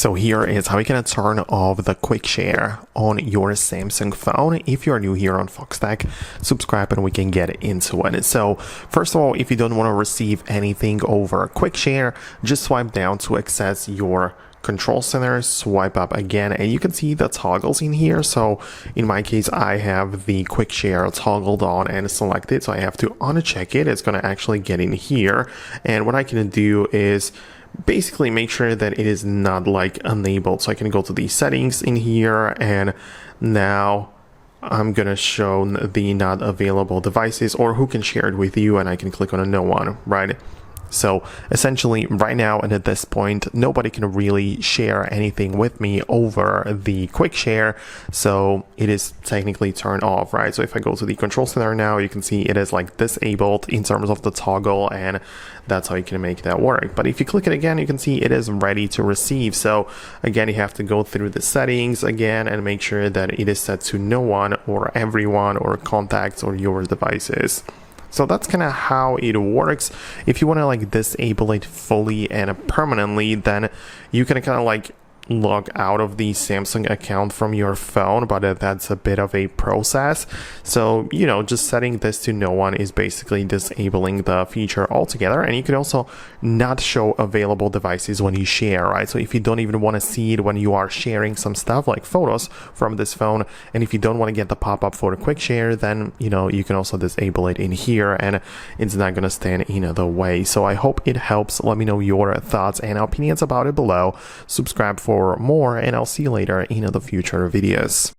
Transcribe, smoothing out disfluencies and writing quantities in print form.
So here is how you can turn off the quick share on your Samsung phone. If you're new here on Foxtecc, subscribe and we can get into it. So first of all, if you don't want to receive anything over quick share, just swipe down to access your control center, swipe up again, and you can see the toggles in here. So in my case, I have the quick share toggled on and selected, so I have to uncheck it. It's going to actually get in here, and what I can do is basically make sure that it is not like enabled. So I can go to the settings in here, and now I'm gonna show the not available devices or who can share it with you, and I can click on a no one, right? So essentially right now and at this point, nobody can really share anything with me over the quick share. So it is technically turned off, right? So if I go to the control center now, you can see it is like disabled in terms of the toggle, and that's how you can make that work. But if you click it again, you can see it is ready to receive. So again, you have to go through the settings again and make sure that it is set to no one or everyone or contacts or your devices. So that's kind of how it works. If you want to like disable it fully and permanently, then you can kind of like log out of the Samsung account from your phone, but that's a bit of a process. So, you know, just setting this to no one is basically disabling the feature altogether. And you can also not show available devices when you share, right? So if you don't even want to see it when you are sharing some stuff like photos from this phone, and if you don't want to get the pop-up for a quick share, then, you know, you can also disable it in here and it's not going to stand in the way. So I hope it helps. Let me know your thoughts and opinions about it below. Subscribe for more, and I'll see you later in the future videos.